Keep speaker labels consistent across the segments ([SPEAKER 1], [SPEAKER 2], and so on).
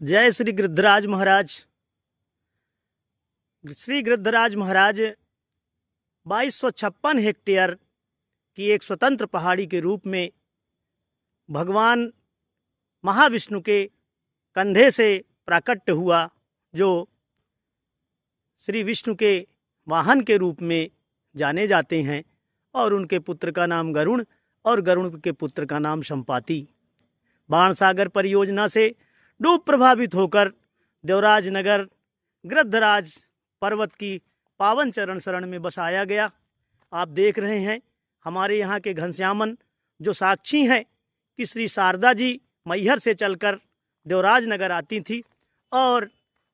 [SPEAKER 1] जय श्री गिद्धराज महाराज। श्री गिद्धराज महाराज 2256 हेक्टेयर की एक स्वतंत्र पहाड़ी के रूप में भगवान महाविष्णु के कंधे से प्राकट्य हुआ, जो श्री विष्णु के वाहन के रूप में जाने जाते हैं, और उनके पुत्र का नाम गरुण और गरुण के पुत्र का नाम संपाति। बाणसागर परियोजना से डूब प्रभावित होकर देवराज नगर गिद्धराज पर्वत की पावन चरण शरण में बसाया गया। आप देख रहे हैं हमारे यहाँ के घनश्यामन जो साक्षी हैं कि श्री शारदा जी मैहर से चलकर देवराज नगर आती थी, और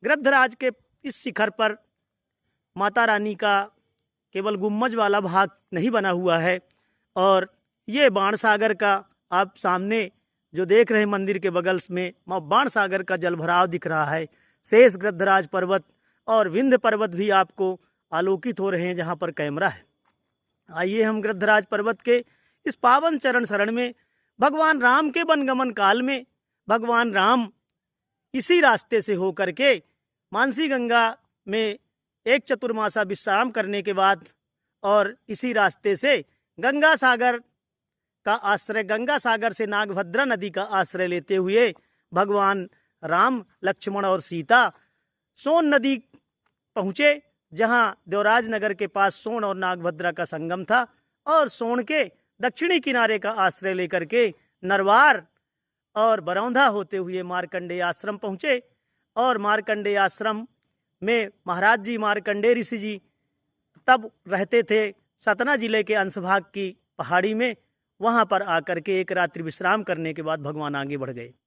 [SPEAKER 1] गिद्धराज के इस शिखर पर माता रानी का केवल गुम्मज वाला भाग नहीं बना हुआ है, और ये बाणसागर का आप सामने जो देख रहे हैं मंदिर के बगल में बाणसागर का जलभराव दिख रहा है। शेष गिद्धराज पर्वत और विंध्य पर्वत भी आपको आलोकित हो रहे हैं जहाँ पर कैमरा है। आइए हम गिद्धराज पर्वत के इस पावन चरण शरण में भगवान राम के वनगमन काल में भगवान राम इसी रास्ते से होकर के मानसी गंगा में एक चतुर्मासा विश्राम करने के बाद और इसी रास्ते से गंगा सागर का आश्रय, गंगा सागर से नागभद्रा नदी का आश्रय लेते हुए भगवान राम, लक्ष्मण और सीता सोन नदी पहुँचे, जहां देवराज नगर के पास सोन और नागभद्रा का संगम था, और सोन के दक्षिणी किनारे का आश्रय लेकर के नरवार और बरौंधा होते हुए मार्कंडेय आश्रम पहुँचे। और मार्कंडेय आश्रम में महाराज जी मार्कंडेय ऋषि जी तब रहते थे सतना जिले के अंशभाग की पहाड़ी में। वहां पर आकर के एक रात्रि विश्राम करने के बाद भगवान आगे बढ़ गए।